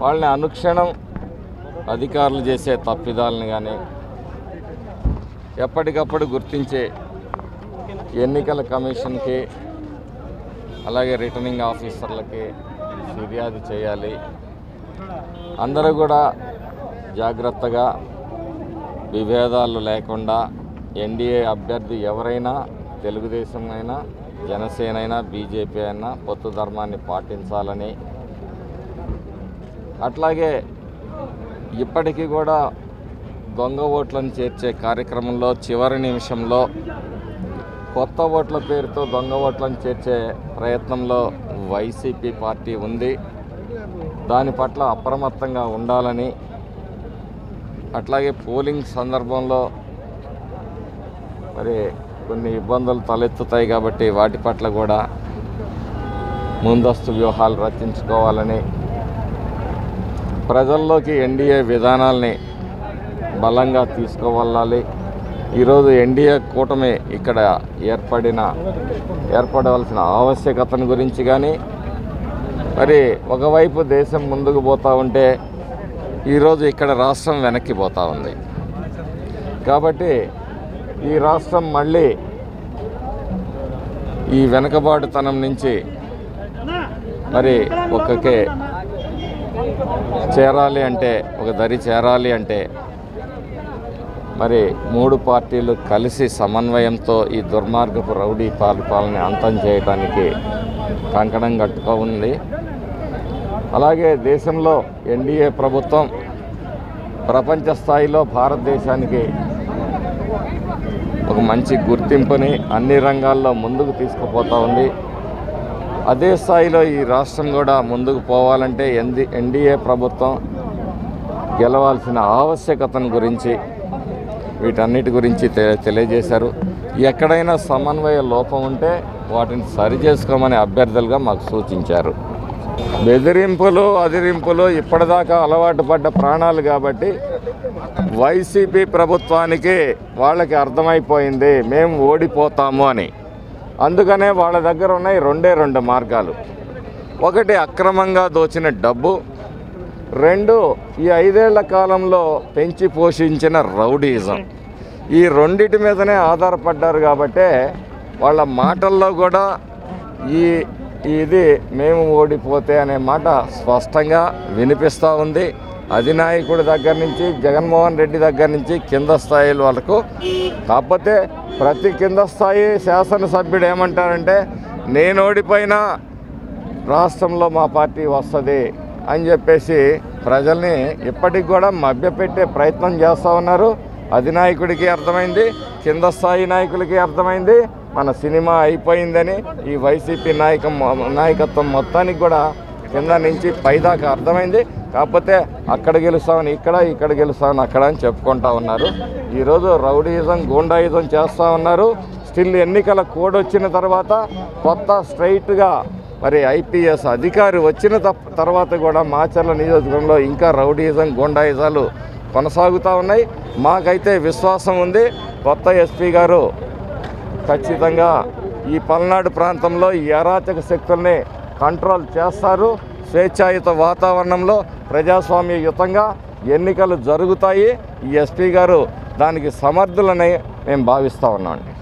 వాళ్ళని అనుక్షణం అధికారులు చేసే తప్పిదాలను కానీ ఎప్పటికప్పుడు గుర్తించే ఎన్నికల కమిషన్కి అలాగే రిటర్నింగ్ ఆఫీసర్లకి ఫిర్యాదు చేయాలి. అందరూ కూడా జాగ్రత్తగా విభేదాలు లేకుండా ఎన్డీఏ అభ్యర్థి ఎవరైనా తెలుగుదేశం అయినా జనసేన అయినా బీజేపీ అయినా పొత్తు ధర్మాన్ని పాటించాలని, అట్లాగే ఇప్పటికీ కూడా దొంగ ఓట్లను చేర్చే కార్యక్రమంలో చివరి నిమిషంలో కొత్త ఓట్ల పేరుతో దొంగ ఓట్లను చేర్చే ప్రయత్నంలో వైసీపీ పార్టీ ఉంది. దాని పట్ల అప్రమత్తంగా ఉండాలని, అట్లాగే పోలింగ్ సందర్భంలో మరి కొన్ని ఇబ్బందులు తలెత్తుతాయి కాబట్టి వాటి పట్ల కూడా ముందస్తు వ్యూహాలు రచించుకోవాలని, ప్రజల్లోకి ఎన్డీఏ విధానాల్ని బలంగా తీసుకువెళ్ళాలి. ఈరోజు ఎన్డీఏ కూటమి ఇక్కడ ఏర్పడవలసిన ఆవశ్యకతను గురించి కానీ, మరి ఒకవైపు దేశం ముందుకు పోతూ ఉంటే ఈరోజు ఇక్కడ రాష్ట్రం వెనక్కి పోతూ ఉంది. కాబట్టి ఈ రాష్ట్రం మళ్ళీ ఈ వెనకబాటుతనం నుంచి మరి ఒక్కకే చేరాలి అంటే, ఒక దరి చేరాలి అంటే మరి మూడు పార్టీలు కలిసి సమన్వయంతో ఈ దుర్మార్గపు రౌడీ పాలనని అంతం చేయడానికి కంకణం కట్టుకో ఉంది. అలాగే దేశంలో ఎన్డీఏ ప్రభుత్వం ప్రపంచ స్థాయిలో భారతదేశానికి ఒక మంచి గుర్తింపుని అన్ని రంగాల్లో ముందుకు తీసుకుపోతూ ఉంది. అదే స్థాయిలో ఈ రాష్ట్రం కూడా ముందుకు పోవాలంటే ఎన్డీఏ ప్రభుత్వం గెలవాల్సిన ఆవశ్యకతను గురించి వీటన్నిటి గురించి తెలియజేశారు. ఎక్కడైనా సమన్వయ లోపం ఉంటే వాటిని సరిచేసుకోమని అభ్యర్థులుగా మాకు సూచించారు. బెదిరింపులు అదిరింపులు ఇప్పటిదాకా అలవాటు పడ్డ ప్రాణాలు కాబట్టి వైసీపీ ప్రభుత్వానికి వాళ్ళకి అర్థమైపోయింది మేము ఓడిపోతాము అని. అందుకనే వాళ్ళ దగ్గర ఉన్నాయి రెండు మార్గాలు. ఒకటి అక్రమంగా దోచిన డబ్బు, రెండు ఈ 5 ఏళ్ల కాలంలో పెంచి పోషించిన రౌడీయిజం. ఈ రెండిటి మీదనే ఆధారపడ్డారు కాబట్టే వాళ్ళ మాటల్లో కూడా ఇది మేము ఓడిపోతే అనే మాట స్పష్టంగా వినిపిస్తూ ఉంది. అధినాయకుడి దగ్గర నుంచి జగన్మోహన్ రెడ్డి దగ్గర నుంచి కింద స్థాయిల వరకు. కాకపోతే ప్రతి కింద స్థాయి శాసనసభ్యుడు ఏమంటారంటే నేను ఓడిపోయినా రాష్ట్రంలో మా పార్టీ వస్తుంది అని చెప్పేసి ప్రజల్ని ఇప్పటికి కూడా మభ్యపెట్టే ప్రయత్నం చేస్తూ ఉన్నారు. అధినాయకుడికి అర్థమైంది, కింద స్థాయి నాయకులకి అర్థమైంది మన సినిమా అయిపోయిందని. ఈ వైసీపీ నాయకత్వం మొత్తానికి కూడా కింద నుంచి పైదాకా అర్థమైంది. కాకపోతే అక్కడ గెలుస్తామని ఇక్కడ గెలుస్తామని అక్కడ అని చెప్పుకుంటా ఉన్నారు. ఈరోజు రౌడీయిజం గూండాయిజం చేస్తూ ఉన్నారు. స్టిల్ ఎన్నికల కోడ్ వచ్చిన తర్వాత కొత్త స్ట్రైట్గా మరి ఐపీఎస్ అధికారి వచ్చిన తర్వాత కూడా మాచర్ల నియోజకవర్గంలో ఇంకా రౌడీయిజం గూండాయిజాలు కొనసాగుతూ ఉన్నాయి. మాకైతే విశ్వాసం ఉంది కొత్త ఎస్పీ గారు ఖచ్చితంగా ఈ పల్నాడు ప్రాంతంలో ఈ అరాచక శక్తుల్ని కంట్రోల్ చేస్తారు. స్వేచ్ఛాయుత వాతావరణంలో ప్రజాస్వామ్యయుతంగా ఎన్నికలు జరుగుతాయి. ఈ ఎస్పీ గారు దానికి సమర్థులని మేము భావిస్తూ ఉన్నామండి.